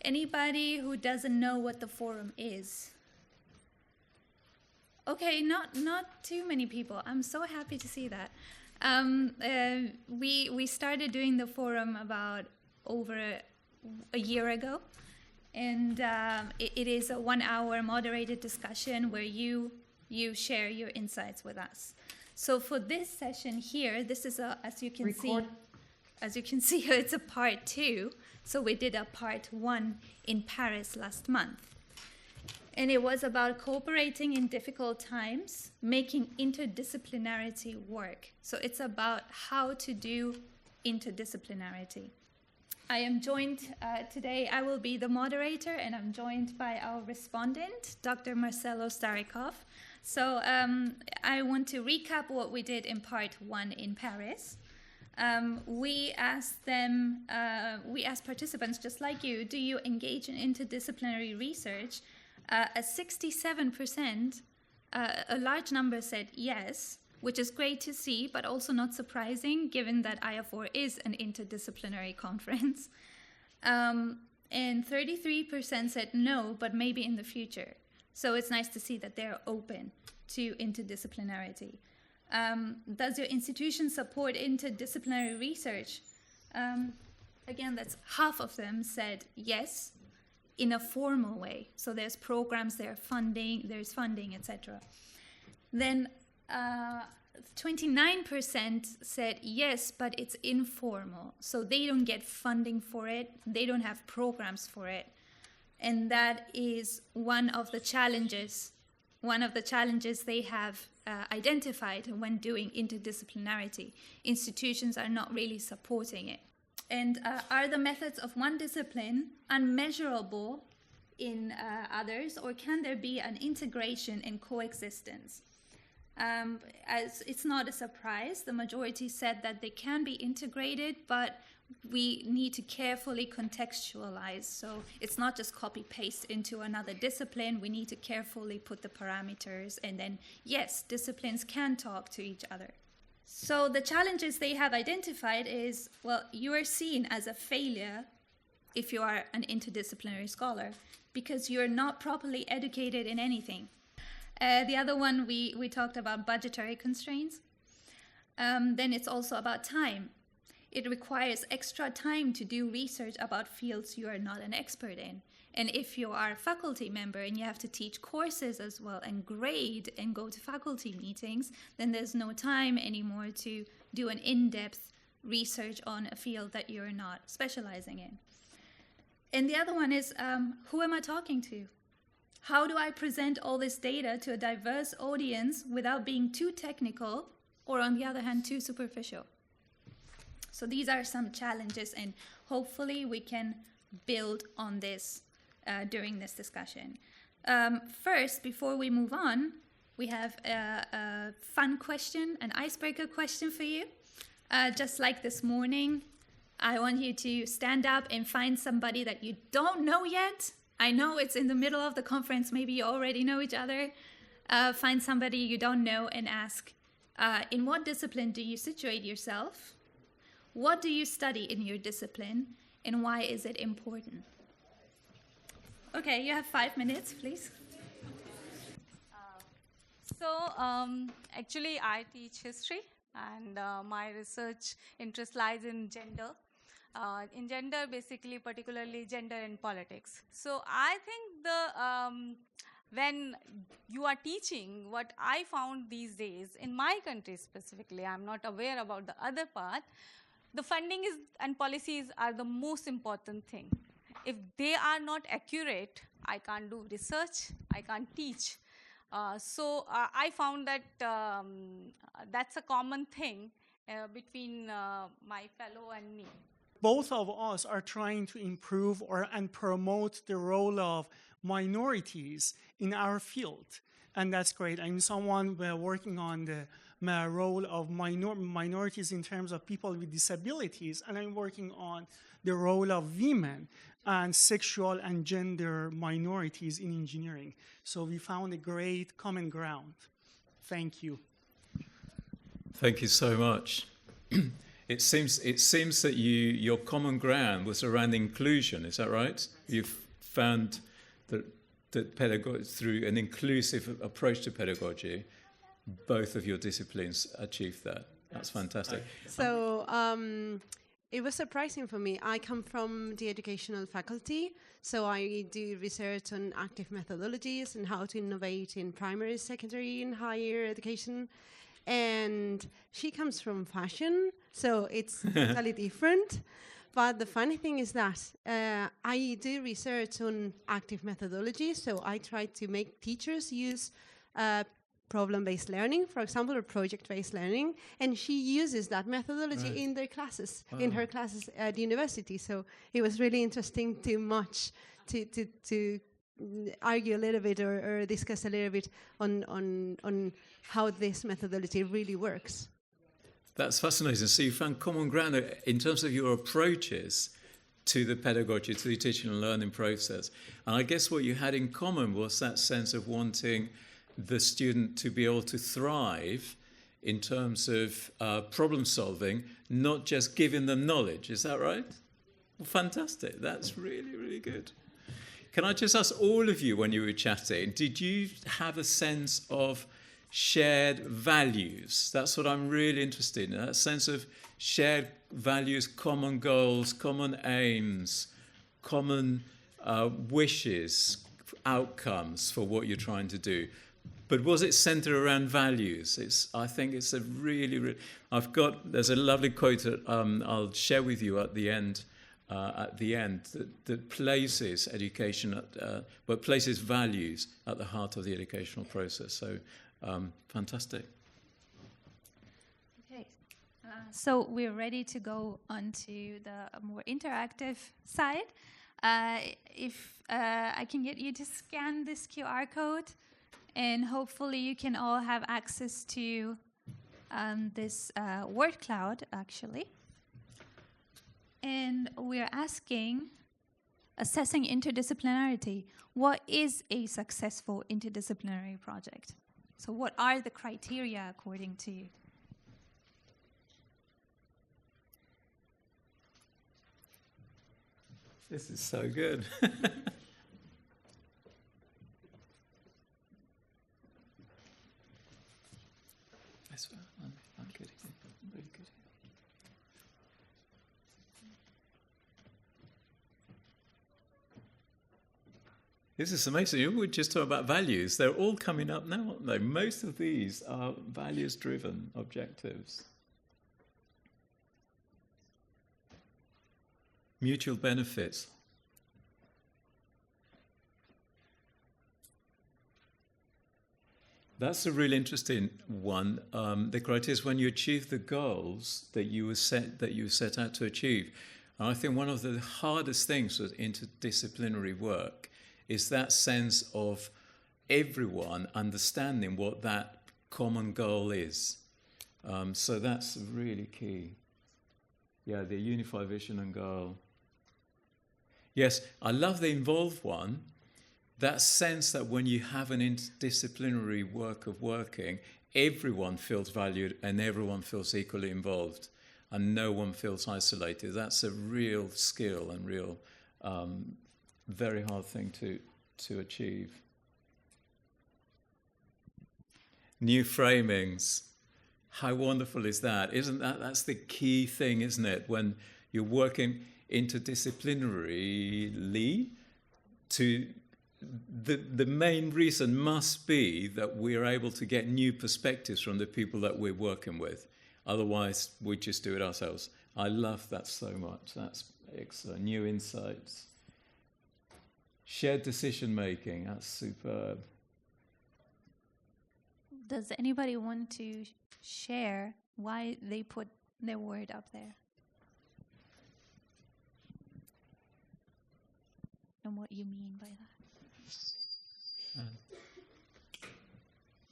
anybody who doesn't know what the forum is? Okay, not too many people. I'm so happy to see that. We started doing the forum about over a year ago, and it is a 1-hour moderated discussion where you share your insights with us. So for this session here, this is as you can see, it's a part 2. So we did a part 1 in Paris last month. And it was about cooperating in difficult times, making interdisciplinarity work. So it's about how to do interdisciplinarity. I am joined today, I will be the moderator, and I'm joined by our respondent, Dr. Marcelo Starikov. So I want to recap what we did in part 1 in Paris. We asked participants, just like you, do you engage in interdisciplinary research? 67%, a large number said yes, which is great to see, but also not surprising, given that IAFOR is an interdisciplinary conference. And 33% said no, but maybe in the future. So it's nice to see that they're open to interdisciplinarity. Does your institution support interdisciplinary research? Again, that's half of them said yes, in a formal way. So there's programs, there's funding, etc. Then 29% said yes, but it's informal. So they don't get funding for it. They don't have programs for it. And that is one of the challenges they have identified when doing interdisciplinarity. Institutions are not really supporting it. And are the methods of one discipline unmeasurable in others, or can there be an integration and coexistence? As it's not a surprise, the majority said that they can be integrated, but we need to carefully contextualize. So it's not just copy-paste into another discipline. We need to carefully put the parameters, and then, yes, disciplines can talk to each other. So the challenges they have identified is, well, you are seen as a failure if you are an interdisciplinary scholar because you're not properly educated in anything. The other one, we talked about budgetary constraints. Then it's also about time. It requires extra time to do research about fields you are not an expert in. And if you are a faculty member and you have to teach courses as well and grade and go to faculty meetings, then there's no time anymore to do an in-depth research on a field that you're not specializing in. And the other one is, who am I talking to? How do I present all this data to a diverse audience without being too technical or, on the other hand, too superficial? So these are some challenges, and hopefully we can build on this during this discussion. First, before we move on, we have a fun question, an icebreaker question for you. Just like this morning, I want you to stand up and find somebody that you don't know yet. I know it's in the middle of the conference, maybe you already know each other. Find somebody you don't know and ask, in what discipline do you situate yourself? What do you study in your discipline, and why is it important? Okay, you have 5 minutes, please. Actually, I teach history, and my research interest lies in gender. In gender, basically, particularly gender and politics. So I think when you are teaching, what I found these days, in my country specifically, I'm not aware about the other part, the funding and policies are the most important thing. If they are not accurate, I can't do research, I can't teach. So I found that that's a common thing between my fellow and me. Both of us are trying to improve and promote the role of minorities in our field. And that's great. I'm someone working on the role of minorities in terms of people with disabilities, and I'm working on the role of women and sexual and gender minorities in engineering. So we found a great common ground. Thank you. Thank you so much. It seems that your common ground was around inclusion. Is that right? You've found that pedagogy, through an inclusive approach to pedagogy, both of your disciplines achieved that. That's fantastic. So it was surprising for me. I come from the educational faculty, so I do research on active methodologies and how to innovate in primary, secondary, and higher education. And she comes from fashion, so it's totally different. But the funny thing is that I do research on active methodology, so I try to make teachers use problem-based learning, for example, or project-based learning, and she uses that methodology in their classes, in her classes at university. So it was really interesting to argue a little bit or discuss a little bit on how this methodology really works. That's fascinating. So you found common ground in terms of your approaches to the pedagogy, to the teaching and learning process. And I guess what you had in common was that sense of wanting the student to be able to thrive in terms of problem solving, not just giving them knowledge. Is that right? Well, fantastic. That's really, really good. Can I just ask all of you, when you were chatting, did you have a sense of shared values? That's what I'm really interested in, that sense of shared values, common goals, common aims, common wishes, outcomes for what you're trying to do. But was it centered around values? I think it's a really, there's a lovely quote that I'll share with you at the end, that places education, but places values at the heart of the educational process. So fantastic. Okay, so we're ready to go on to the more interactive side. If I can get you to scan this QR code, and hopefully you can all have access to this word cloud, actually. And we're asking, assessing interdisciplinarity, what is a successful interdisciplinary project? So what are the criteria according to you? This is so good. I'm good. Really good. This is amazing. You were just talking about values. They're all coming up now, aren't they? Most of these are values-driven objectives. Mutual benefits. That's a really interesting one. The criteria is when you achieve the goals that you set out to achieve. And I think one of the hardest things with interdisciplinary work is that sense of everyone understanding what that common goal is. So that's really key. Yeah, the unified vision and goal. Yes, I love the involved one. That sense that when you have an interdisciplinary work of working, everyone feels valued and everyone feels equally involved and no one feels isolated. That's a real skill and real very hard thing to achieve. New framings. How wonderful is that? Isn't that's the key thing, isn't it? When you're working interdisciplinarily, the main reason must be that we're able to get new perspectives from the people that we're working with. Otherwise, we just do it ourselves. I love that so much. That's excellent. New insights. Shared decision making. That's superb. Does anybody want to share why they put their word up there? And what you mean by that?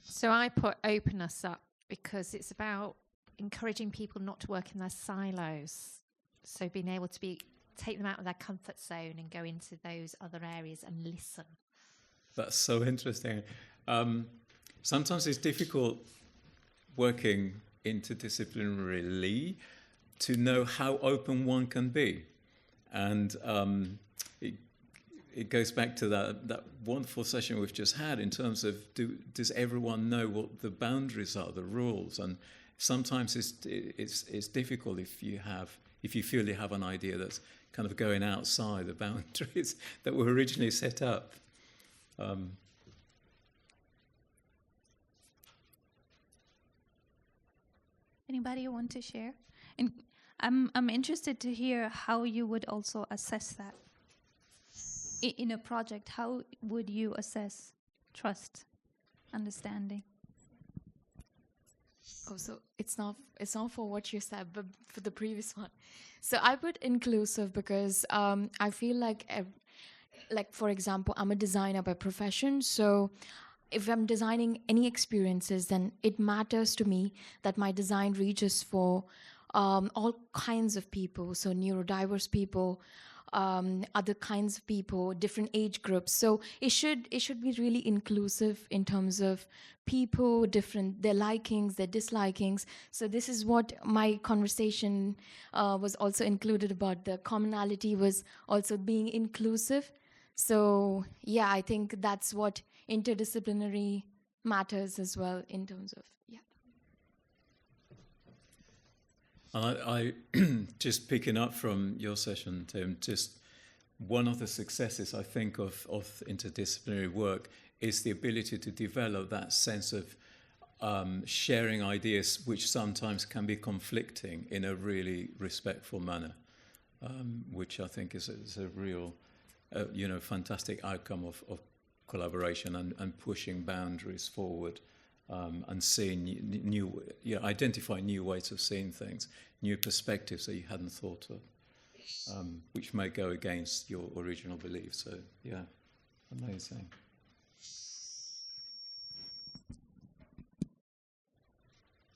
So I put openness up because it's about encouraging people not to work in their silos. So being able to take them out of their comfort zone and go into those other areas and listen. That's so interesting. Sometimes it's difficult working interdisciplinarily know how open one can be. And it goes back to that wonderful session we've just had in terms of does everyone know what the boundaries are, the rules? And sometimes it's difficult if you feel you have an idea that's kind of going outside the boundaries that were originally set up. Anybody want to share? And I'm interested to hear how you would also assess that. In a project, how would you assess trust, understanding? Oh, so it's not for what you said, but for the previous one. So I put inclusive because I feel like for example, I'm a designer by profession. So if I'm designing any experiences, then it matters to me that my design reaches for all kinds of people. So neurodiverse people, other kinds of people, different age groups. So it should be really inclusive in terms of people, their likings, their dislikings. So this is what my conversation was also included about. The commonality was also being inclusive. So yeah, I think that's what interdisciplinary matters as well in terms of, yeah. I just picking up from your session, Tim, just one of the successes, I think, of interdisciplinary work is the ability to develop that sense of sharing ideas which sometimes can be conflicting in a really respectful manner, which I think is a real, fantastic outcome of collaboration and pushing boundaries forward. And seeing identifying new ways of seeing things, new perspectives that you hadn't thought of, which may go against your original beliefs. So, yeah, amazing.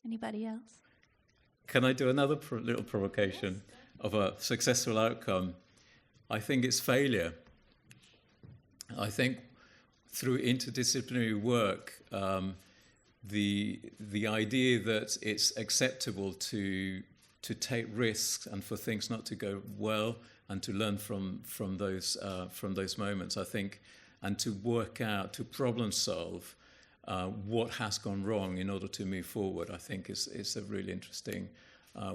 Anybody else? Can I do another little provocation of a successful outcome? I think it's failure. I think through interdisciplinary work, the idea that it's acceptable to take risks and for things not to go well and to learn from those moments, I think, and to work out, to problem solve what has gone wrong in order to move forward, I think is a really interesting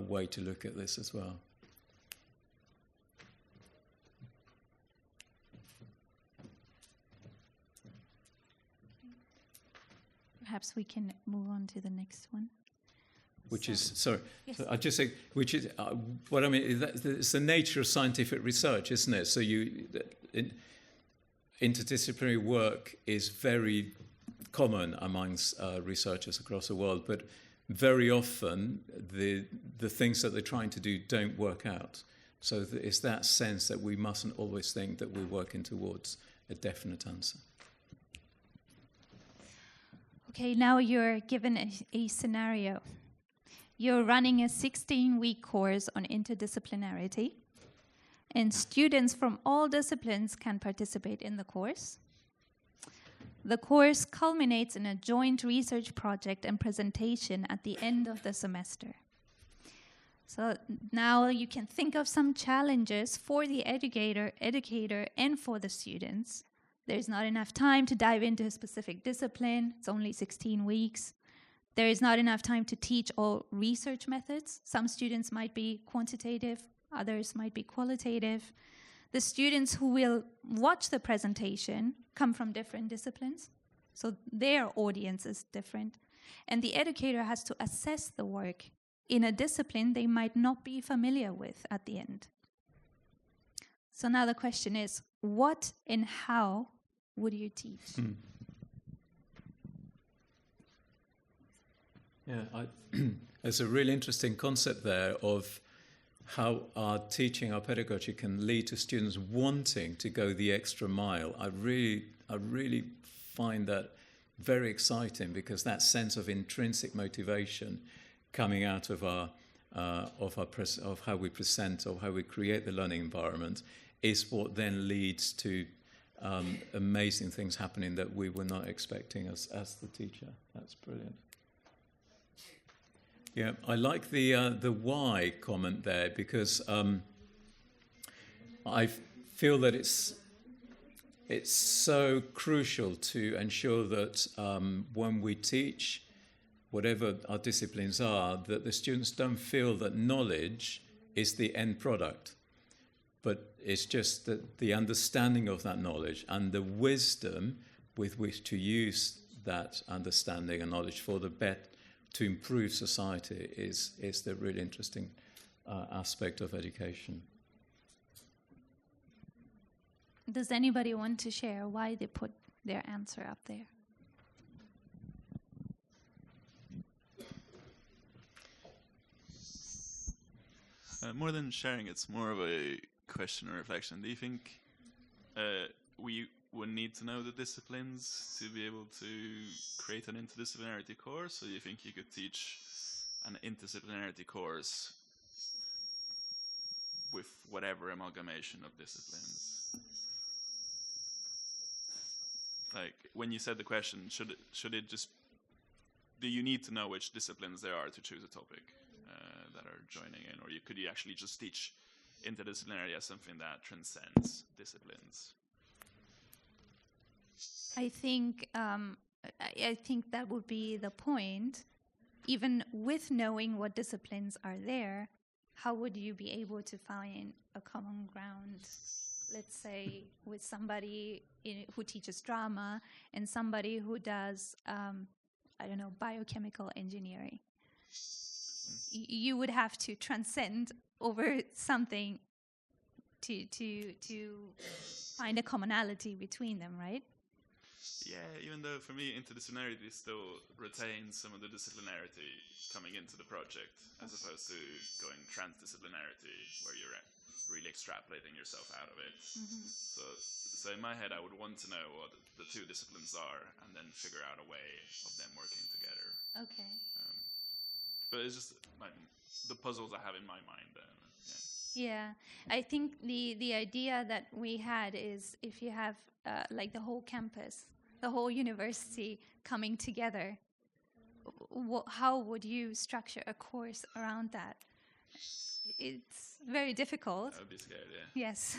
way to look at this as well. Perhaps we can move on to the next one. Which is, sorry, Yes. so I just say, which is, what I mean, it's the nature of scientific research, isn't it? So interdisciplinary work is very common amongst researchers across the world, but very often the things that they're trying to do don't work out. So it's that sense that we mustn't always think that we're working towards a definite answer. Okay, now you're given a scenario. You're running a 16-week course on interdisciplinarity, and students from all disciplines can participate in the course. The course culminates in a joint research project and presentation at the end of the semester. So now you can think of some challenges for the educator, and for the students. There's not enough time to dive into a specific discipline. It's only 16 weeks. There is not enough time to teach all research methods. Some students might be quantitative, others might be qualitative. The students who will watch the presentation come from different disciplines, so their audience is different. And the educator has to assess the work in a discipline they might not be familiar with at the end. So now the question is, what and how would you teach? Yeah, there's a really interesting concept there of how our teaching, our pedagogy can lead to students wanting to go the extra mile. I really find that very exciting, because that sense of intrinsic motivation coming out of of how we present or how we create the learning environment is what then leads to amazing things happening that we were not expecting as the teacher. That's brilliant. Yeah, I like the why comment there, because I feel that it's so crucial to ensure that when we teach, whatever our disciplines are, that the students don't feel that knowledge is the end product, but it's just that the understanding of that knowledge and the wisdom with which to use that understanding and knowledge for the to improve society is the really interesting aspect of education. Does anybody want to share why they put their answer up there? More than sharing, it's more of a question or reflection. Do you think we would need to know the disciplines to be able to create an interdisciplinarity course, or do you think you could teach an interdisciplinarity course with whatever amalgamation of disciplines? Like, when you said the question, should it just, do you need to know which disciplines there are to choose a topic that are joining in, or could you actually just teach interdisciplinary as something that transcends disciplines? I think that would be the point. Even with knowing what disciplines are there, how would you be able to find a common ground? Let's say with somebody who teaches drama and somebody who does, biochemical engineering. You would have to transcend over something to find a commonality between them, right? Yeah, even though for me interdisciplinarity still retains some of the disciplinarity coming into the project, as opposed to going transdisciplinarity, where you're really extrapolating yourself out of it. Mm-hmm. So in my head, I would want to know what the two disciplines are, and then figure out a way of them working together. Okay. But it's just the puzzles I have in my mind. Yeah, I think the idea that we had is if you have like the whole campus, the whole university coming together, how would you structure a course around that? It's very difficult. I would be scared, yeah. Yes.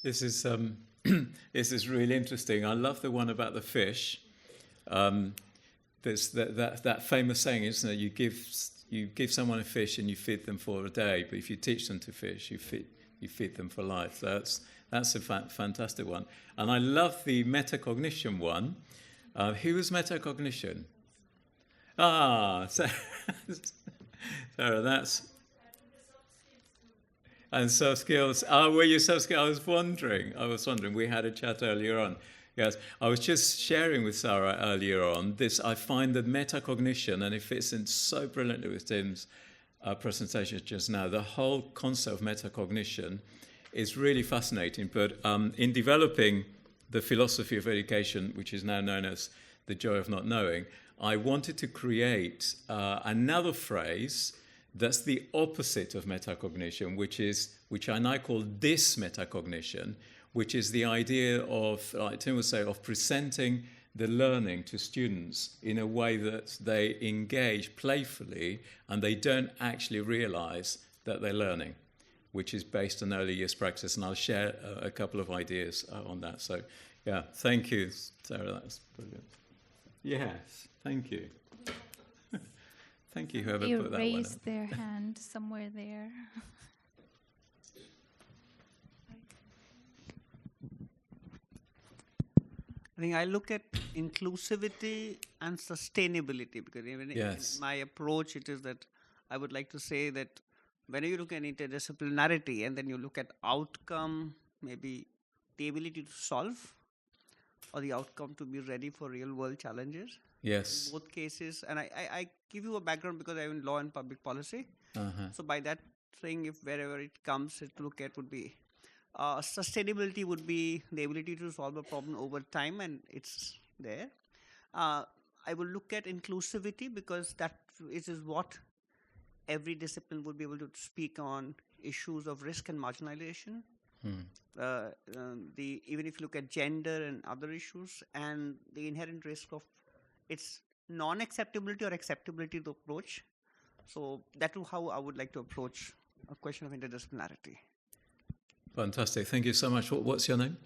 This is this is really interesting. I love the one about the fish. There's that famous saying, isn't it? You give someone a fish and you feed them for a day, but if you teach them to fish, you feed them for life. So that's a fantastic one. And I love the metacognition one. Who was metacognition? Sarah, that's... And soft skills. Were you soft skills? I was wondering. We had a chat earlier on. Yes, I was just sharing with Sarah earlier on this. I find that metacognition, and it fits in so brilliantly with Tim's presentation just now, the whole concept of metacognition is really fascinating. But in developing the philosophy of education, which is now known as the joy of not knowing, I wanted to create another phrase that's the opposite of metacognition, which I now call dismetacognition, which is the idea of, like Tim would say, of presenting the learning to students in a way that they engage playfully and they don't actually realize that they're learning, which is based on early years practice. And I'll share a couple of ideas on that. So, yeah, thank you, Sarah. That's brilliant. Yes, thank you. Thank you, whoever put that one up. You raised their hand somewhere there. I think I look at inclusivity and sustainability, because even in my approach, it is that I would like to say that when you look at interdisciplinarity and then you look at outcome, maybe the ability to solve or the outcome to be ready for real world challenges. Yes. In both cases. And I give you a background because I'm in law and public policy. So by that thing, if wherever it comes, to look at would be sustainability would be the ability to solve a problem over time, and it's there. I will look at inclusivity because that is what every discipline would be able to speak on issues of risk and marginalization. Even if you look at gender and other issues and the inherent risk of, it's non-acceptability or acceptability to approach. So that is how I would like to approach a question of interdisciplinarity. Fantastic. Thank you so much. What's your name?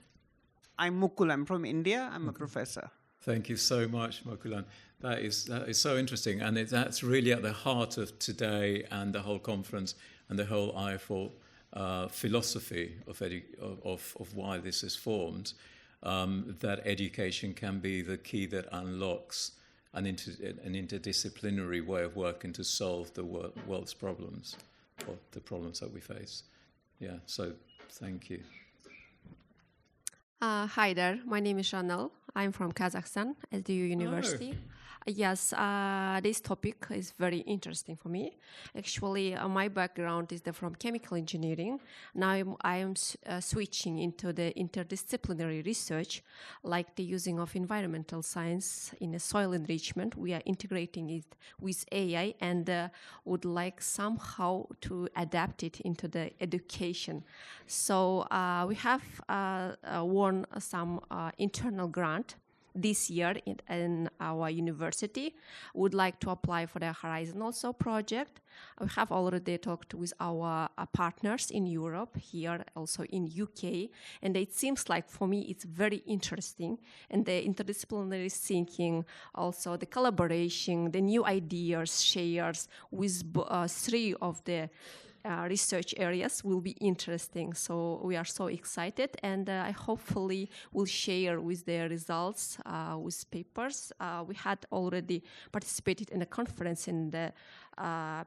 I'm Mukul. I'm from India. I'm a professor. Thank you so much, Mokulan. That is so interesting, and that's really at the heart of today and the whole conference and the whole IAFOR philosophy of why this is formed. That education can be the key that unlocks an interdisciplinary way of working to solve the world's problems, or the problems that we face. Yeah. So, thank you. Hi there, my name is Chanel. I'm from Kazakhstan, SDU University. Oh. Yes, this topic is very interesting for me. Actually, my background is from chemical engineering. Now I am switching into the interdisciplinary research, like the using of environmental science in a soil enrichment. We are integrating it with AI and would like somehow to adapt it into the education. So we have won some internal grant this year in our university. Would like to apply for the Horizon also project. We have already talked with our partners in Europe, here also in UK, and it seems like for me it's very interesting. And the interdisciplinary thinking, also the collaboration, the new ideas shares with three of the research areas will be interesting. So we are so excited, and I hopefully will share with the results with papers. We had already participated in a conference in the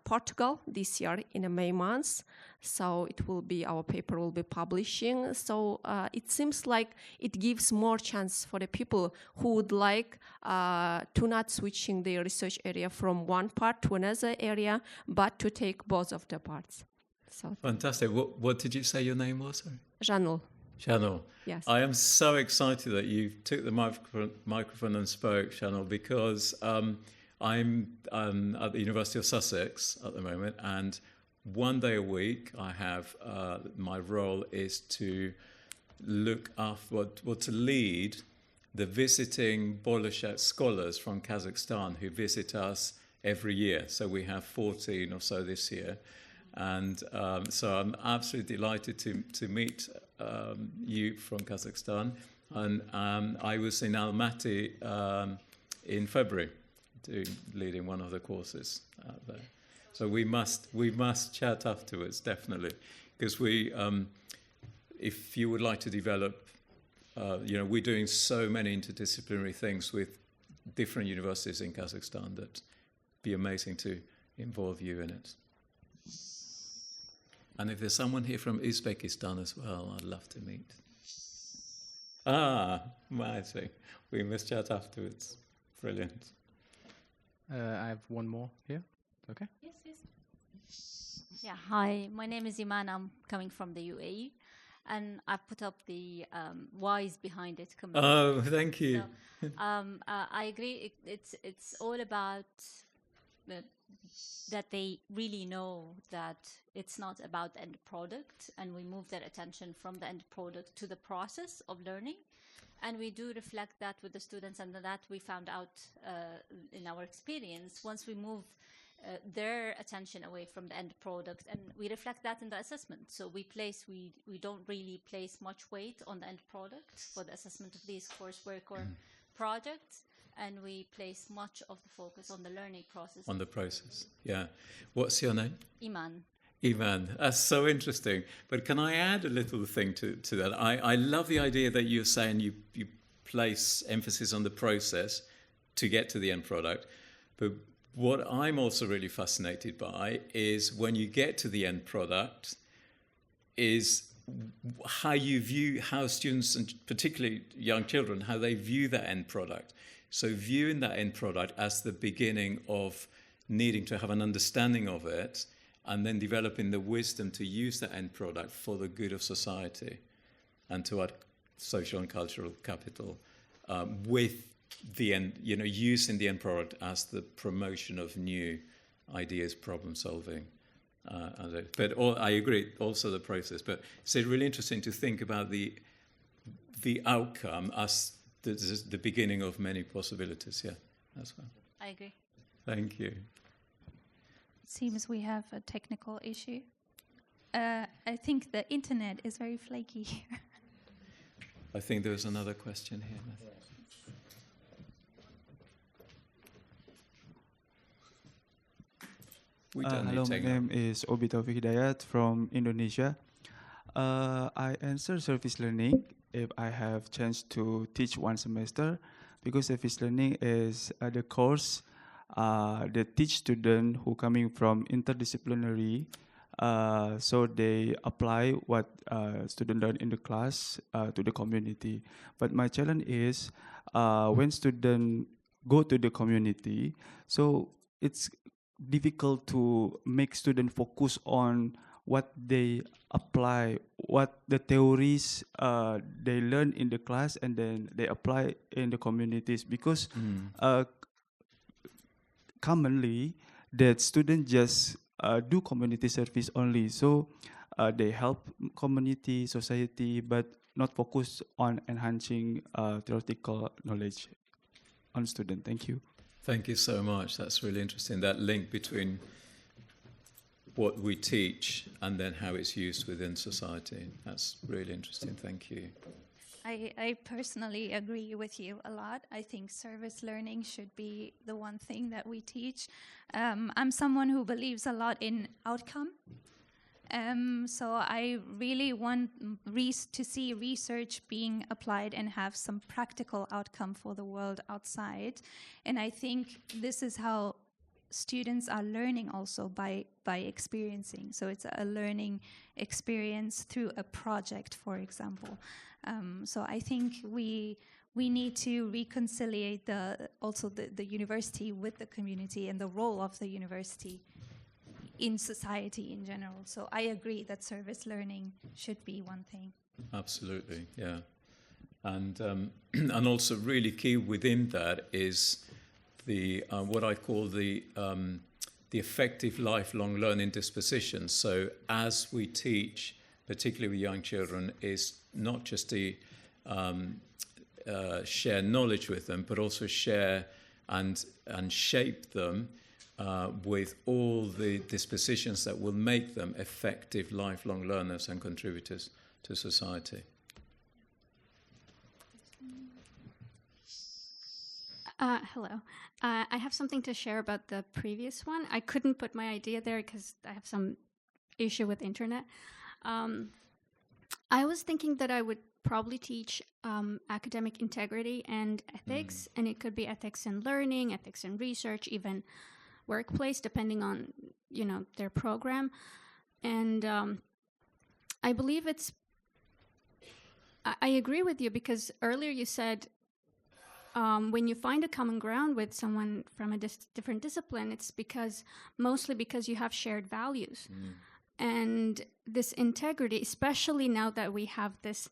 Portugal this year in the May month. So it will be, our paper will be publishing. So it seems like it gives more chance for the people who would like to not switching their research area from one part to another area, but to take both of the parts. So Fantastic. What did you say your name was? Sorry. Janul. Chanel. Yes. I am so excited that you took the microphone and spoke, Chanel, because I'm at the University of Sussex at the moment, and one day a week I have my role is to look after, to lead the visiting Bolashat scholars from Kazakhstan who visit us every year. So we have 14 or so this year. And so I'm absolutely delighted to meet you from Kazakhstan. And I was in Almaty in February, leading one of the courses out there. So we must chat afterwards, definitely, because if you would like to develop, we're doing so many interdisciplinary things with different universities in Kazakhstan that'd be amazing to involve you in it. And if there's someone here from Uzbekistan as well, I'd love to meet. I see. We must chat afterwards. Brilliant. I have one more here. Okay. Yes. Yeah. Hi, my name is Iman. I'm coming from the UAE, and I put up the whys behind it. Oh, thank you. So, I agree. It's all about that they really know that it's not about the end product, and we move their attention from the end product to the process of learning. And we do reflect that with the students, and that we found out in our experience once we move their attention away from the end product, and we reflect that in the assessment. So we don't really place much weight on the end product for the assessment of these coursework or projects, and we place much of the focus on the learning process. On the process, yeah. What's your name? Iman. Iman, that's so interesting. But can I add a little thing to that? I love the idea that you're saying you place emphasis on the process to get to the end product. But what I'm also really fascinated by is when you get to the end product is how students, and particularly young children, how they view that end product. So viewing that end product as the beginning of needing to have an understanding of it, and then developing the wisdom to use that end product for the good of society and to add social and cultural capital with the end, using the end product as the promotion of new ideas, problem solving. But I agree, also the process. But it's really interesting to think about the outcome as the beginning of many possibilities. Yeah, as well. I agree. Thank you. It seems we have a technical issue. I think the internet is very flaky here. I think there was another question here. Hello, my name is Obi Taufik Hidayat from Indonesia. I answer service learning if I have chance to teach one semester, because service learning is the course that teach students who coming from interdisciplinary, so they apply what students learn in the class to the community. But my challenge is when students go to the community, so it's difficult to make students focus on what they apply, what the theories they learn in the class, and then they apply in the communities, because commonly that students just do community service only, so they help community, society, but not focus on enhancing theoretical knowledge on student. Thank you. Thank you so much. That's really interesting, that link between what we teach and then how it's used within society. That's really interesting. Thank you. I personally agree with you a lot. I think service learning should be the one thing that we teach. I'm someone who believes a lot in outcome. So I really want to see research being applied and have some practical outcome for the world outside. And I think this is how students are learning also by experiencing. So it's a learning experience through a project, for example. So I think we need to reconciliate the university with the community and the role of the university in society in general. So I agree that service learning should be one thing. Absolutely, yeah. And and also really key within that is the what I call the effective lifelong learning disposition. So as we teach, particularly with young children, is not just to share knowledge with them, but also share and shape them with all the dispositions that will make them effective lifelong learners and contributors to society. Hello. I have something to share about the previous one. I couldn't put my idea there because I have some issue with internet. I was thinking that I would probably teach academic integrity and ethics, and it could be ethics in learning, ethics in research, even workplace, depending on, their program. And I believe I agree with you, because earlier you said when you find a common ground with someone from a different discipline, it's mostly because you have shared values. And this integrity, especially now that we have this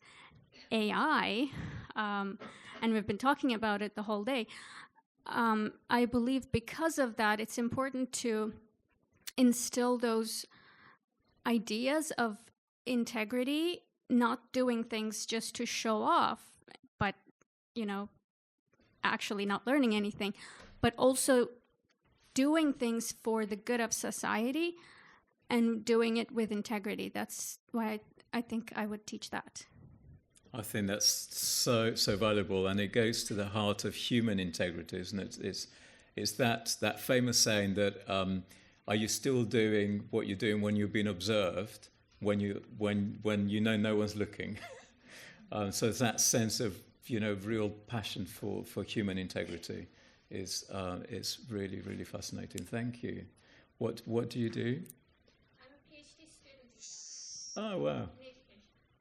AI, and we've been talking about it the whole day, I believe because of that, it's important to instill those ideas of integrity, not doing things just to show off, but, actually not learning anything, but also doing things for the good of society and doing it with integrity. That's why I think I would teach that. I think that's so valuable, and it goes to the heart of human integrity, isn't it? It's that famous saying that are you still doing what you're doing when you've been observed, when no one's looking? So it's that sense of real passion for human integrity is really, really fascinating. Thank you. What do you do? I'm a PhD student. Oh wow,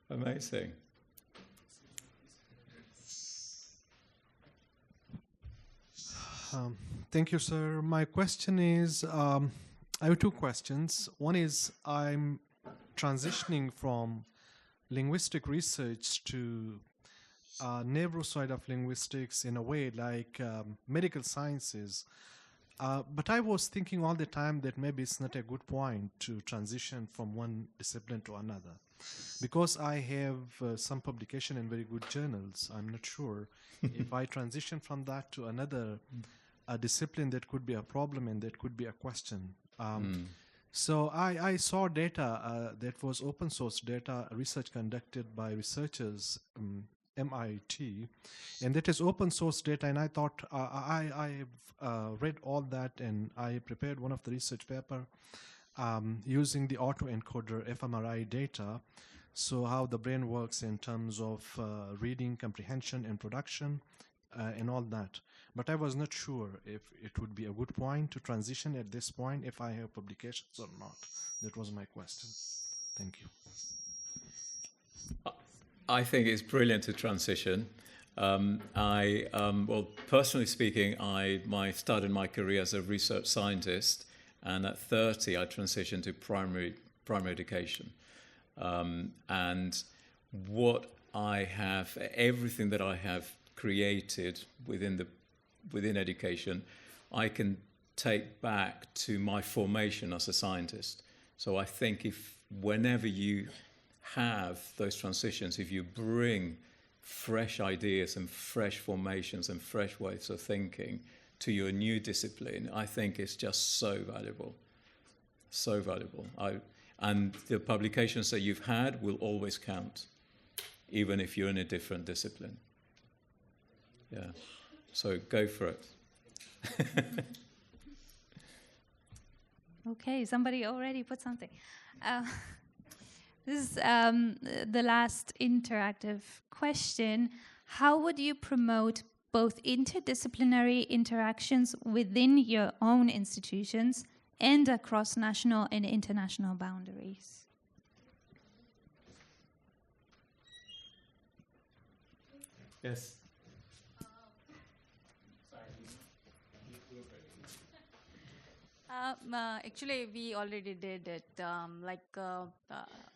amazing. Thank you, sir. My question is, I have two questions. One is, I'm transitioning from linguistic research to neighbor side of linguistics in a way, like medical sciences. But I was thinking all the time that maybe it's not a good point to transition from one discipline to another. Because I have some publication in very good journals, I'm not sure if I transition from that to another a discipline that could be a problem and that could be a question. So I saw data that was open source data research conducted by researchers, MIT, and that is open source data. And I thought I read all that, and I prepared one of the research paper using the autoencoder fMRI data. So how the brain works in terms of reading, comprehension, and production, and all that. But I was not sure if it would be a good point to transition at this point, if I have publications or not. That was my question. Thank you. I think it's brilliant to transition. Well, personally speaking, I started my career as a research scientist, and at 30, I transitioned to primary education. And what I have, everything that I have created within education, I can take back to my formation as a scientist. So I think whenever you have those transitions, if you bring fresh ideas and fresh formations and fresh ways of thinking to your new discipline, I think it's just so valuable. So valuable. And the publications that you've had will always count, even if you're in a different discipline. Yeah. So go for it. Okay, somebody already put something. This is the last interactive question. How would you promote both interdisciplinary interactions within your own institutions and across national and international boundaries? Yes. Actually, we already did it.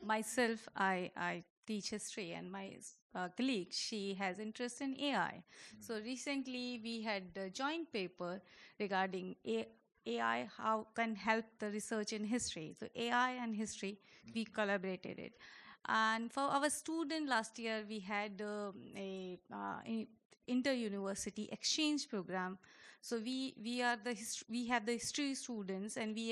Myself, I teach history, and my colleague, she has interest in AI. So recently, we had a joint paper regarding AI, how can help the research in history. So AI and history, we collaborated it. And for our student last year, we had a inter-university exchange program. So we have the history students, and we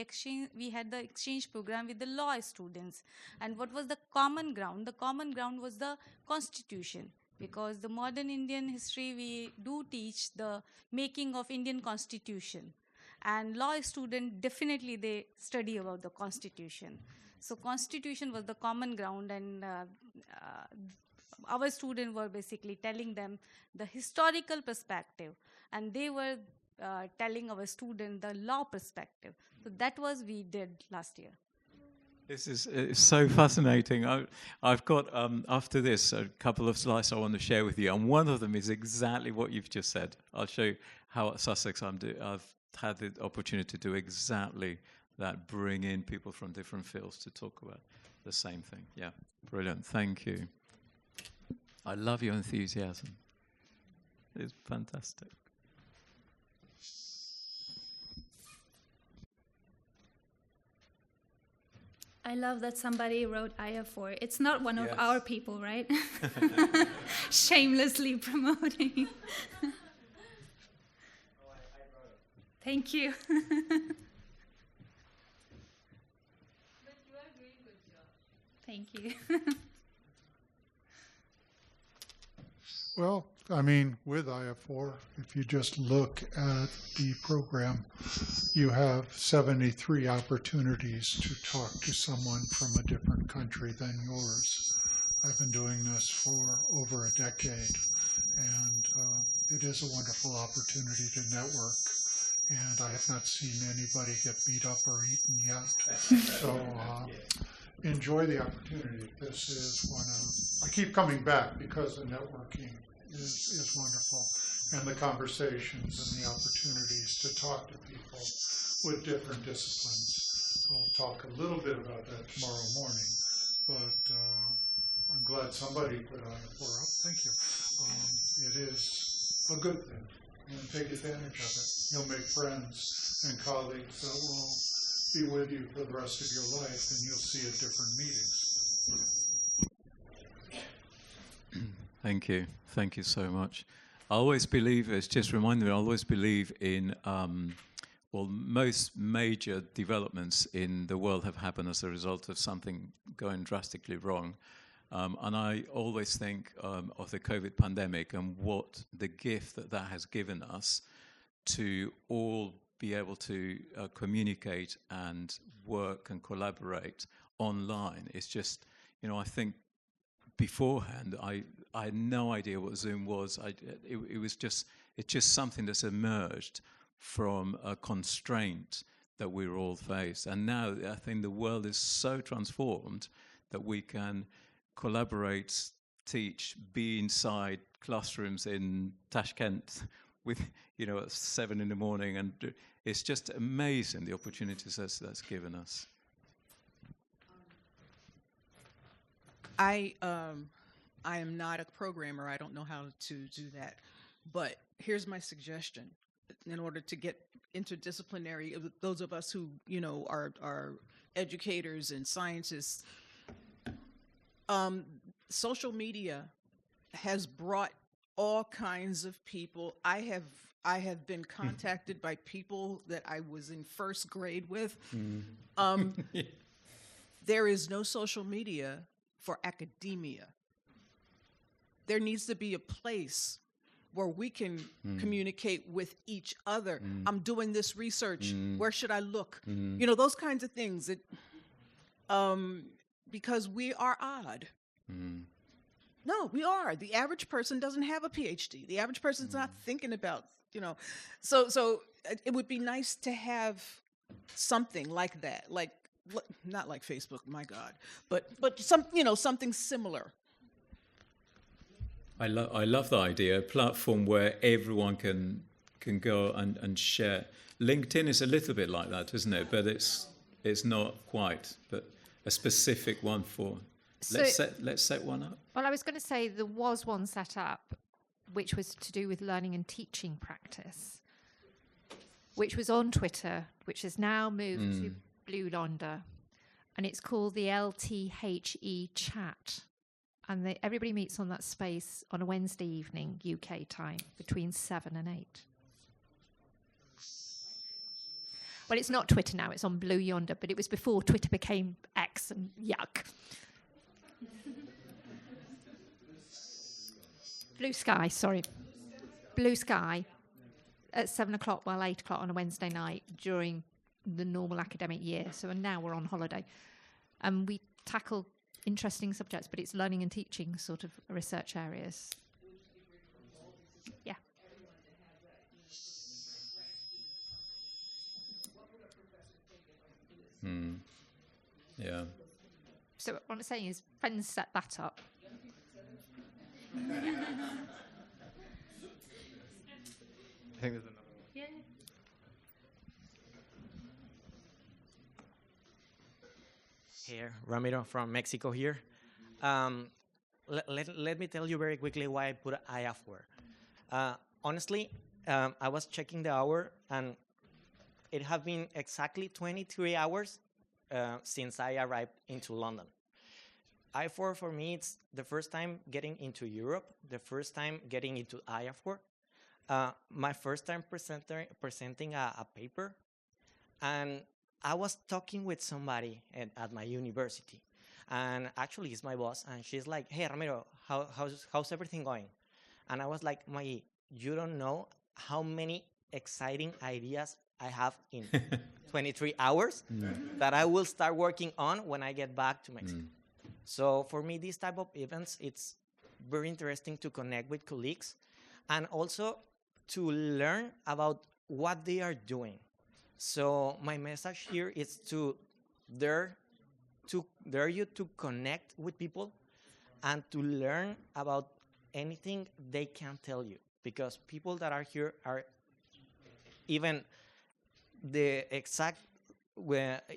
had the exchange program with the law students. And what was the common ground? The common ground was the Constitution, because the modern Indian history, we do teach the making of Indian Constitution. And law student, definitely they study about the Constitution. So Constitution was the common ground, and our students were basically telling them the historical perspective, and they were telling our students the law perspective. So that was we did last year. This is so fascinating. I've got, after this, a couple of slides I want to share with you, and one of them is exactly what you've just said. I'll show you how at Sussex I've had the opportunity to do exactly that, bring in people from different fields to talk about the same thing. Yeah, brilliant. Thank you. I love your enthusiasm. It's fantastic. I love that somebody wrote IAFOR. It's not one of our people, right? Shamelessly promoting. Thank you. But you are doing good job. Thank you. Well, I mean, with IAFOR, if you just look at the program, you have 73 opportunities to talk to someone from a different country than yours. I've been doing this for over a decade, and it is a wonderful opportunity to network. And I have not seen anybody get beat up or eaten yet. So enjoy the opportunity. This is one of, I keep coming back because the networking is wonderful, and the conversations and the opportunities to talk to people with different disciplines. We'll talk a little bit about that tomorrow morning, but I'm glad somebody put IAFOR up. Thank you. It is a good thing, and take advantage of it. You'll make friends and colleagues that will be with you for the rest of your life, and you'll see at different meetings. Thank you. Thank you so much. I always believe, it's just reminded me, I always believe in, most major developments in the world have happened as a result of something going drastically wrong. And I always think of the COVID pandemic and what the gift that has given us to all be able to communicate and work and collaborate online. It's just, I think beforehand, I had no idea what Zoom was. It's just something that's emerged from a constraint that we all face. And now I think the world is so transformed that we can collaborate, teach, be inside classrooms in Tashkent with, at 7 in the morning. And it's just amazing the opportunities that's given us. I am not a programmer. I don't know how to do that. But here's my suggestion. In order to get interdisciplinary, those of us who, are educators and scientists, social media has brought all kinds of people. I have been contacted by people that I was in first grade with. There is no social media for academia. There needs to be a place where we can communicate with each other. I'm doing this research. Where should I look? Those kinds of things. Because we are odd. No, we are. The average person doesn't have a PhD. The average person's not thinking about, So it would be nice to have something like that, not like Facebook, my God, but something similar. I love the idea, a platform where everyone can go and share. LinkedIn is a little bit like that, isn't it? But it's not quite, but a specific one for. Let's set one up. Well, I was going to say there was one set up, which was to do with learning and teaching practice, which was on Twitter, which has now moved to Blue Yonder, and it's called the LTHE Chat. And everybody meets on that space on a Wednesday evening, UK time, between 7 and 8. Well, it's not Twitter now, it's on Blue Yonder, but it was before Twitter became X and yuck. Blue Sky, sorry. Blue Sky at 7 o'clock, 8 o'clock on a Wednesday night during the normal academic year. So now we're on holiday. And we tackle interesting subjects, but it's learning and teaching sort of research areas. Yeah. Yeah. So what I'm saying is friends set that up. I think there's another one. Yeah. Here, Ramiro from Mexico here. Let me tell you very quickly why I put IAFOR. Honestly, I was checking the hour, and it have been exactly 23 hours since I arrived into London. IAFOR for me, it's the first time getting into Europe, the first time getting into IAFOR, my first time presenting a paper, and I was talking with somebody at my university, and actually it's my boss, and she's like, "Hey, Ramiro, how's everything going?" And I was like, you don't know how many exciting ideas I have in 23 hours that I will start working on when I get back to Mexico. So for me, these type of events, it's very interesting to connect with colleagues and also to learn about what they are doing. So my message here is to dare you to connect with people and to learn about anything they can tell you, because people that are here are even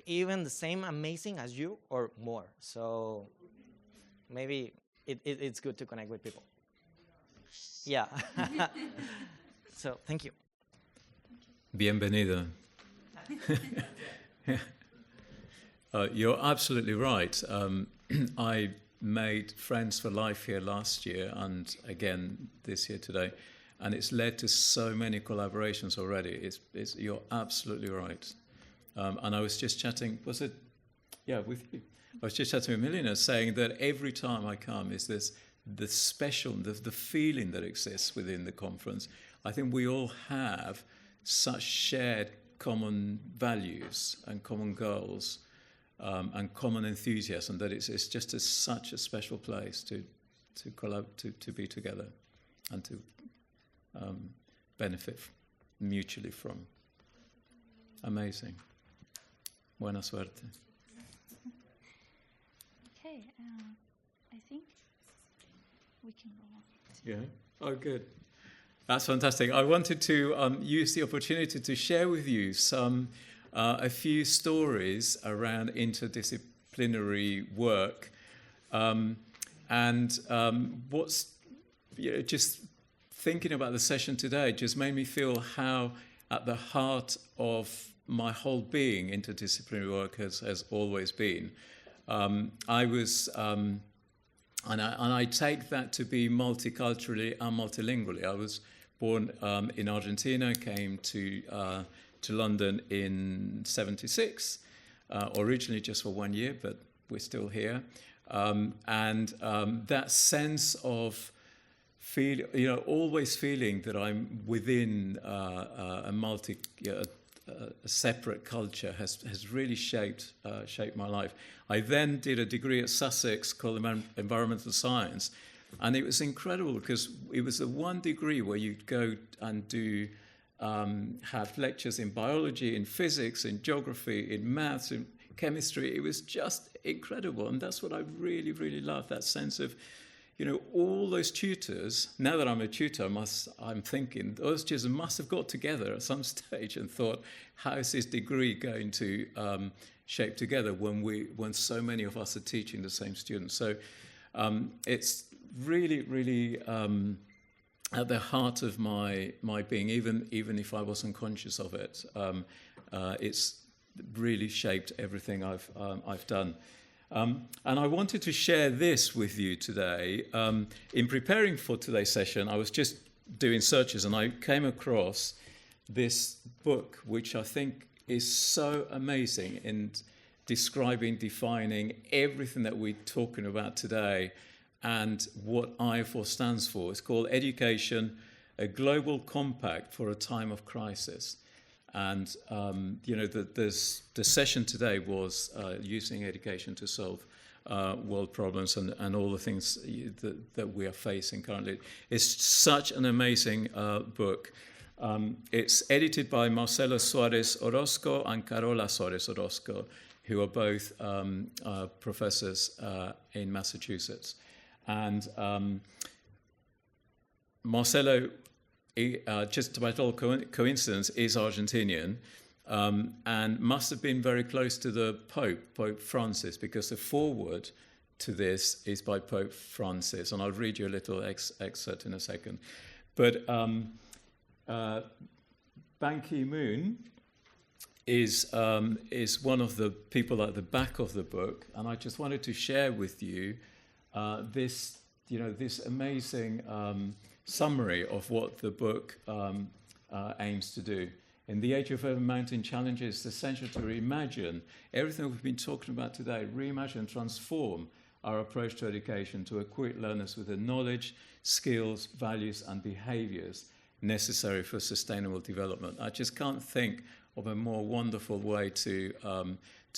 even the same amazing as you or more. So maybe it's good to connect with people. Yeah. So thank you. Bienvenido. You're absolutely right. I made friends for life here last year and again this year today. and it's led to so many collaborations already. You're absolutely right. And I was just chatting, with you. I was just chatting with Milena, saying that every time I come is the special, the feeling that exists within the conference. I think we all have such shared common values and common goals and common enthusiasm that it's just such a special place to be together and to benefit mutually from. Amazing. Buena suerte. Okay, I think we can go on. Yeah. Oh, good. That's fantastic. I wanted to use the opportunity to share with you a few stories around interdisciplinary work, and what's just thinking about the session today just made me feel how at the heart of my whole being interdisciplinary work has always been. I was. And I take that to be multiculturally and multilingually. I was born in Argentina, came to London in '76, originally just for 1 year, but we're still here. And that sense of always feeling that I'm within a separate culture has really shaped my life. I then did a degree at Sussex called Environmental Science, and it was incredible because it was the one degree where you'd go and have lectures in biology, in physics, in geography, in maths, in chemistry. It was just incredible, and that's what I really, really love, that sense of, all those tutors. Now that I'm a tutor, I'm thinking those tutors must have got together at some stage and thought, how is this degree going to shape together when so many of us are teaching the same students? So it's really, really at the heart of my being, even if I wasn't conscious of it. It's really shaped everything I've done. And I wanted to share this with you today. In preparing for today's session, I was just doing searches and I came across this book, which I think is so amazing in defining everything that we're talking about today and what IAFOR stands for. It's called Education, a Global Compact for a Time of Crisis. And, the session today was using education to solve world problems and all the things that we are facing currently. It's such an amazing book. It's edited by Marcelo Suarez Orozco and Carola Suarez Orozco, who are both professors in Massachusetts. And Marcelo, just by total coincidence, is Argentinian and must have been very close to the Pope Francis, because the foreword to this is by Pope Francis. And I'll read you a little excerpt in a second. But Ban Ki-moon is one of the people at the back of the book, and I just wanted to share with you this amazing summary of what the book aims to do. In the age of urban mountain challenges, it's essential to reimagine everything we've been talking about today, reimagine and transform our approach to education to equip learners with the knowledge, skills, values, and behaviors necessary for sustainable development. I just can't think of a more wonderful way to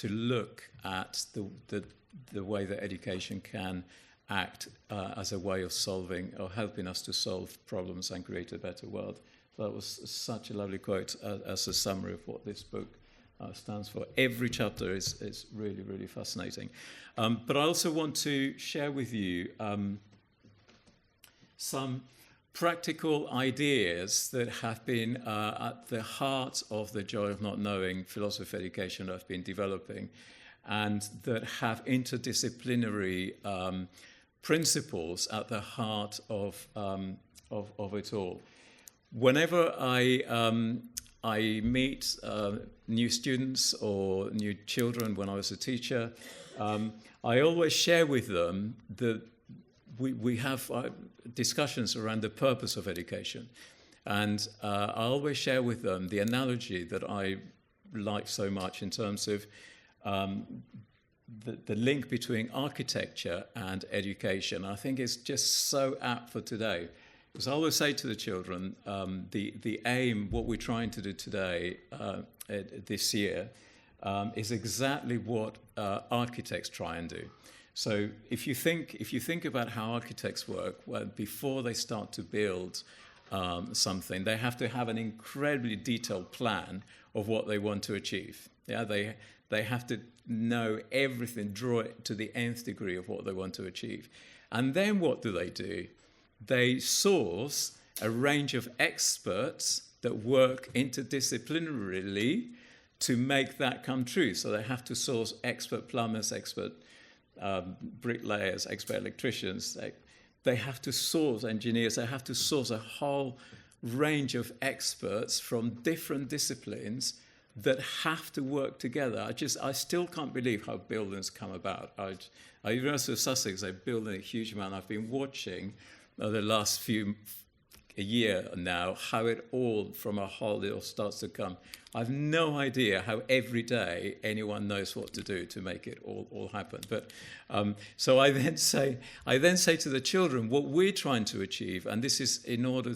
look at the way that education can act as a way of solving or helping us to solve problems and create a better world. So that was such a lovely quote as a summary of what this book stands for. Every chapter is really, really fascinating. But I also want to share with you some practical ideas that have been at the heart of the Joy of Not Knowing philosophy of education that I've been developing, and that have interdisciplinary principles at the heart of it all. Whenever I meet new students or new children when I was a teacher, I always share with them we have discussions around the purpose of education. And I always share with them the analogy that I like so much in terms of the link between architecture and education. I think it's just so apt for today. Because I always say to the children, the aim, what we're trying to do today, this year, is exactly what architects try and do. So if you think about how architects work, well, before they start to build something, they have to have an incredibly detailed plan of what they want to achieve. Yeah, they have to know everything, draw it to the nth degree of what they want to achieve. And then what do? They source a range of experts that work interdisciplinarily to make that come true. So they have to source expert plumbers, expert bricklayers, expert electricians. They have to source engineers. They have to source a whole range of experts from different disciplines that have to work together. I still can't believe how buildings come about. At University of Sussex, they're building a huge amount. I've been watching the last a year now, how it all, from a whole, it all starts to come. I've no idea how every day anyone knows what to do to make it all happen. But so I then say to the children, what we're trying to achieve, and this is in order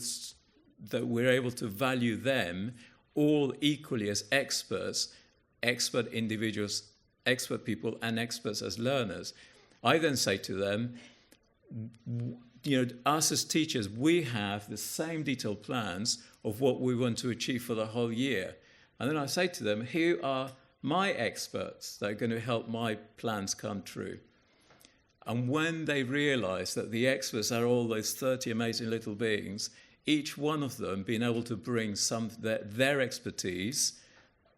that we're able to value them all equally as experts, expert individuals, expert people, and experts as learners. I then say to them, us as teachers, we have the same detailed plans of what we want to achieve for the whole year. And then I say to them, here are my experts that are going to help my plans come true. And when they realize that the experts are all those 30 amazing little beings, each one of them being able to bring their expertise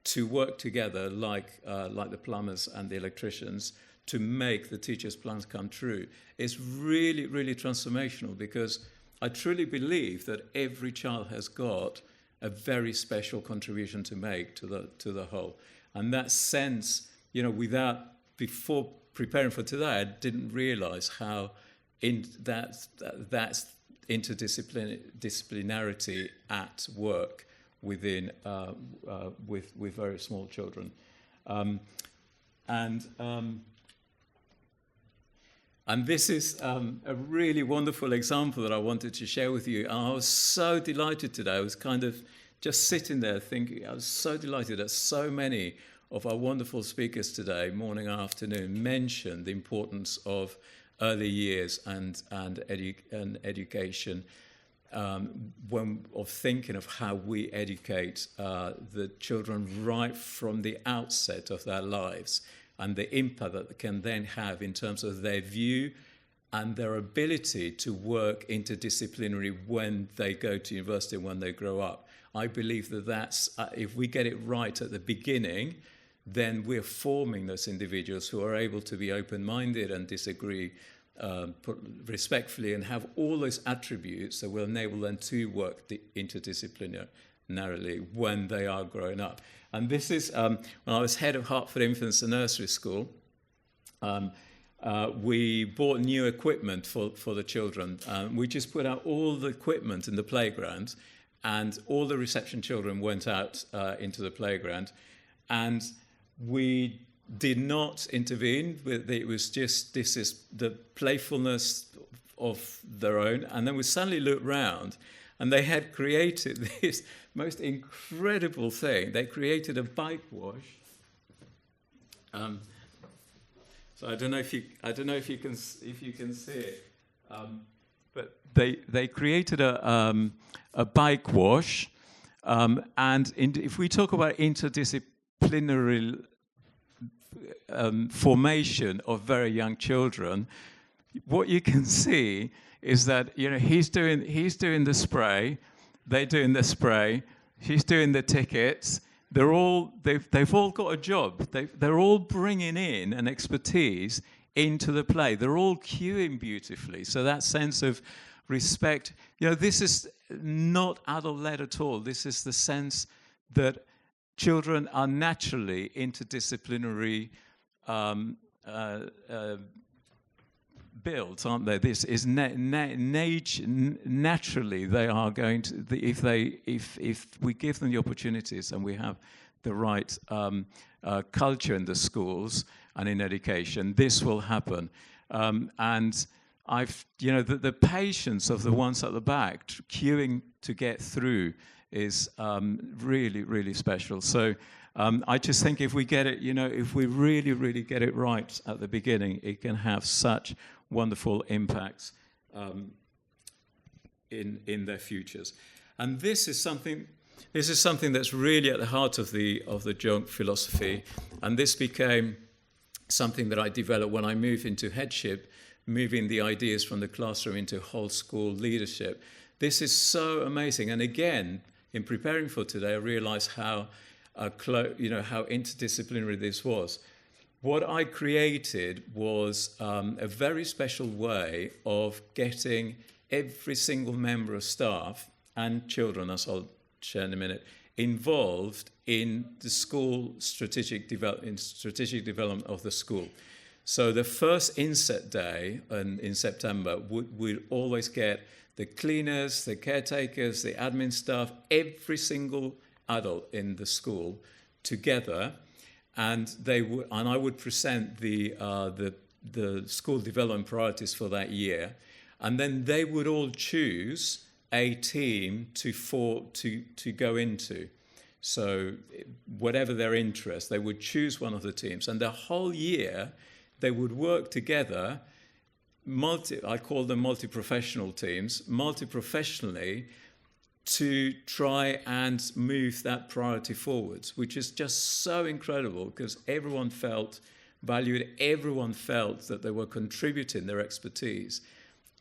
to work together like the plumbers and the electricians to make the teachers' plans come true, is really, really transformational, because I truly believe that every child has got a very special contribution to make to the whole. And that sense, before preparing for today, I didn't realize how that's interdisciplinarity at work within with very small children, and this is a really wonderful example that I wanted to share with you. And I was so delighted today. I was kind of just sitting there thinking, I was so delighted that so many of our wonderful speakers today, morning and afternoon, mentioned the importance of early years and education, of thinking of how we educate the children right from the outset of their lives, and the impact that they can then have in terms of their view and their ability to work interdisciplinary when they go to university and when they grow up. I believe that's, if we get it right at the beginning, then we're forming those individuals who are able to be open-minded and disagree respectfully and have all those attributes that will enable them to work interdisciplinarily when they are growing up. And this is, when I was head of Hertford Infants and Nursery School, we bought new equipment for the children. We just put out all the equipment in the playground, and all the reception children went out into the playground. And we did not intervene. It was just, this is the playfulness of their own. And then we suddenly looked round, and they had created this most incredible thing. They created a bike wash. So I don't know if you can see it, but they created a bike wash, and if we talk about interdisciplinary formation of very young children, what you can see is that he's doing the spray, they're doing the spray, he's doing the tickets. They've all got a job. They're all bringing in an expertise into the play. They're all cueing beautifully. So that sense of respect, this is not adult-led at all. This is the sense that children are naturally interdisciplinary built, aren't they? This is naturally they are going to. If we give them the opportunities and we have the right culture in the schools and in education, this will happen. And the patience of the ones at the back queuing to get through is really, really special. So I just think if we get it, if we really, really get it right at the beginning, it can have such wonderful impacts in their futures. And this is something that's really at the heart of the joint philosophy, and this became something that I developed when I moved into headship, moving the ideas from the classroom into whole school leadership. This is so amazing, and again, in preparing for today, I realized how interdisciplinary this was. What I created was a very special way of getting every single member of staff and children, as I'll share in a minute, involved in the school strategic development of the school. So the first inset day in September, we'd always get the cleaners, the caretakers, the admin staff, every single adult in the school together, and I would present the school development priorities for that year, and then they would all choose a team to go into. So whatever their interest, they would choose one of the teams, and the whole year they would work together. I call them multi-professional teams, multi-professionally, to try and move that priority forwards, which is just so incredible because everyone felt valued, everyone felt that they were contributing their expertise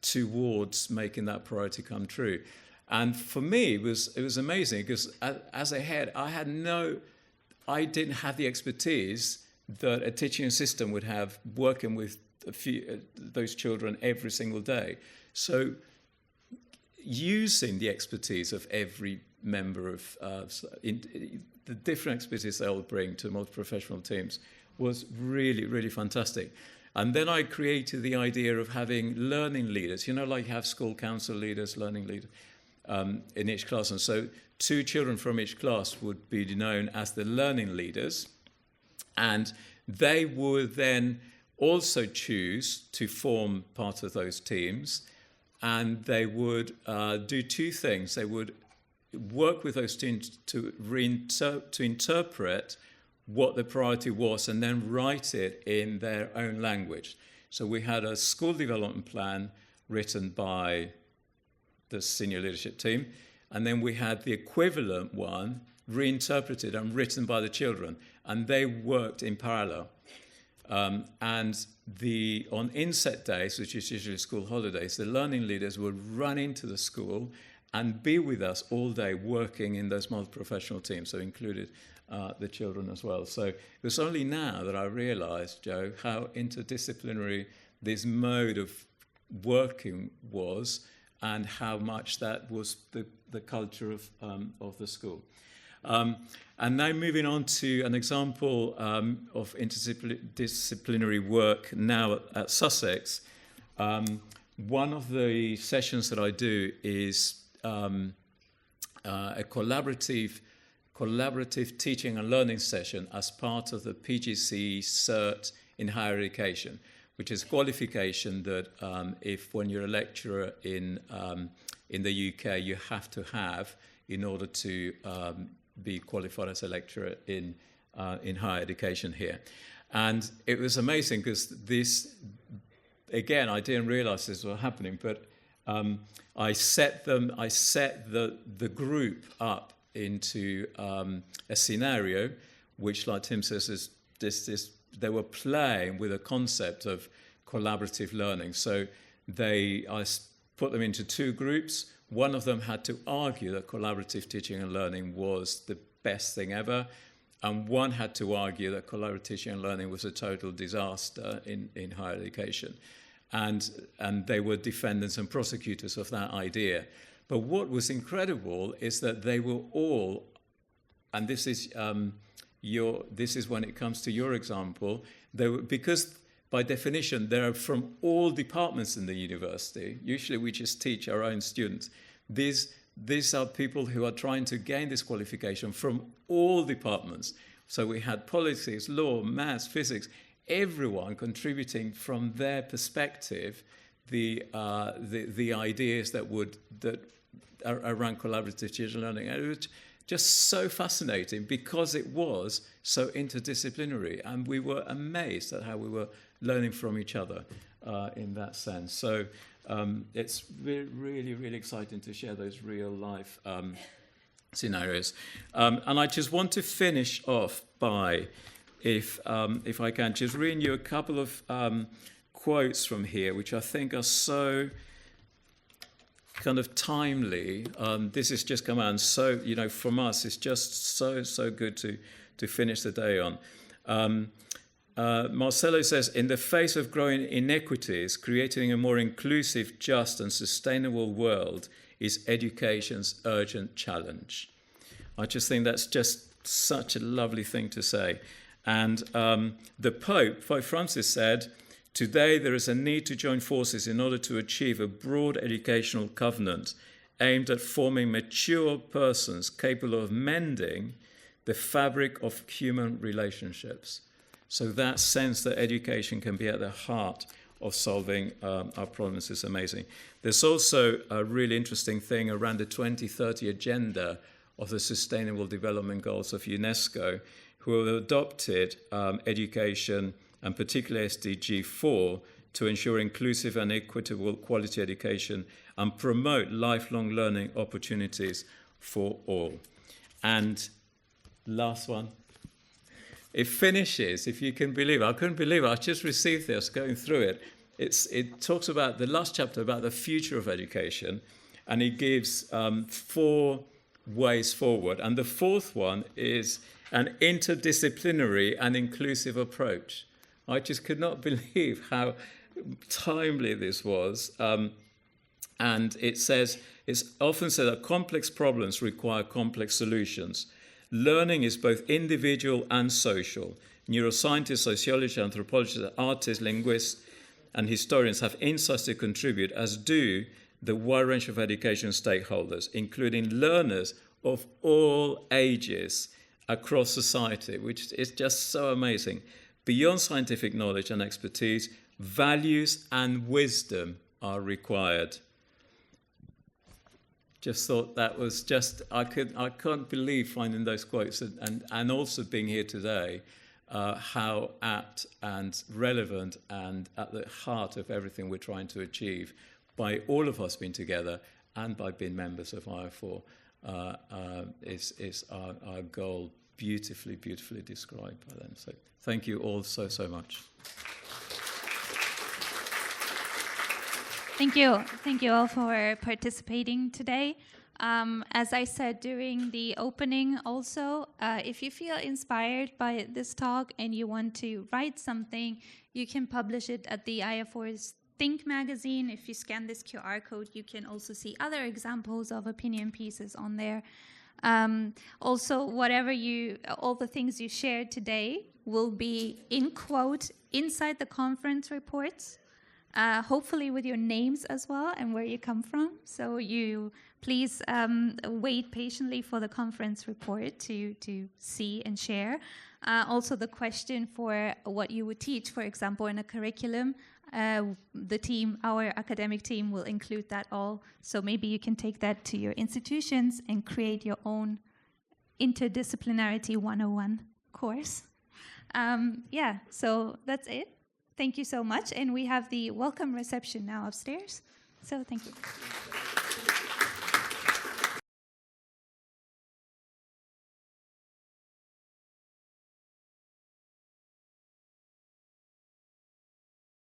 towards making that priority come true. And for me, it was amazing because as a head, I didn't have the expertise that a teaching assistant would have working with those children every single day. So using the expertise of every member of the different expertise they all bring to multi-professional teams was really, really fantastic. And then I created the idea of having learning leaders, like you have school council leaders, learning leaders in each class. And so 2 children from each class would be known as the learning leaders. And they would then also choose to form part of those teams. And they would do 2 things. They would work with those teams to interpret what the priority was and then write it in their own language. So we had a school development plan written by the senior leadership team, and then we had the equivalent one reinterpreted and written by the children, and they worked in parallel. And on inset days, which is usually school holidays, the learning leaders would run into the school and be with us all day working in those multi-professional teams, so included the children as well. So it was only now that I realized, Joe, how interdisciplinary this mode of working was and how much that was the culture of the school. And now moving on to an example of interdisciplinary work now at Sussex. One of the sessions that I do is a collaborative teaching and learning session as part of the PGCE cert in higher education, which is qualification that when you're a lecturer in the UK, you have to have in order to be qualified as a lecturer in higher education here. And it was amazing because this, again, I didn't realize this was happening, but I set the group up into a scenario, which, like Tim says, is this they were playing with a concept of collaborative learning. So I put them into 2 groups. One of them had to argue that collaborative teaching and learning was the best thing ever, and one had to argue that collaborative teaching and learning was a total disaster in higher education. And they were defendants and prosecutors of that idea. But what was incredible is that they were all, and this is when it comes to your example, because by definition, they're from all departments in the university. Usually we just teach our own students. These are people who are trying to gain this qualification from all departments. So we had politics, law, maths, physics, everyone contributing from their perspective the ideas that are around collaborative teaching and learning. And it was just so fascinating because it was so interdisciplinary, and we were amazed at how we were learning from each other in that sense. So it's really, really exciting to share those real life scenarios. And I just want to finish off by, if I can, just reading you a couple of quotes from here, which I think are so kind of timely. This has just come out, and so, from us, it's just so good to finish the day on. Marcelo says, in the face of growing inequities, creating a more inclusive, just and sustainable world is education's urgent challenge. I just think that's just such a lovely thing to say. And the Pope Francis, said, today there is a need to join forces in order to achieve a broad educational covenant aimed at forming mature persons capable of mending the fabric of human relationships. So that sense that education can be at the heart of solving our problems is amazing. There's also a really interesting thing around the 2030 agenda of the Sustainable Development Goals of UNESCO, who have adopted education, and particularly SDG 4, to ensure inclusive and equitable quality education and promote lifelong learning opportunities for all. And last one. It finishes, if you can believe it. I couldn't believe it. I just received this, going through it. It talks about the last chapter about the future of education, and it gives 4 ways forward. And the 4th one is an interdisciplinary and inclusive approach. I just could not believe how timely this was. And it says, it's often said that complex problems require complex solutions. Learning is both individual and social. Neuroscientists, sociologists, anthropologists, artists, linguists, and historians have insights to contribute, as do the wide range of education stakeholders, including learners of all ages across society, which is just so amazing. Beyond scientific knowledge and expertise, values and wisdom are required. Just thought that was just, I can't believe finding those quotes and also being here today, how apt and relevant and at the heart of everything we're trying to achieve by all of us being together and by being members of IAFOR is our goal, beautifully described by them. So thank you all so much. Thank you. Thank you all for participating today. As I said during the opening also, if you feel inspired by this talk and you want to write something, you can publish it at the IAFOR's Think magazine. If you scan this QR code, you can also see other examples of opinion pieces on there. Also, all the things you shared today will be in quote inside the conference reports. Hopefully with your names as well and where you come from. So you please wait patiently for the conference report to see and share. Also the question for what you would teach, for example, in a curriculum, our academic team will include that all. So maybe you can take that to your institutions and create your own Interdisciplinarity 101 course. So that's it. Thank you so much. And we have the welcome reception now upstairs. So thank you.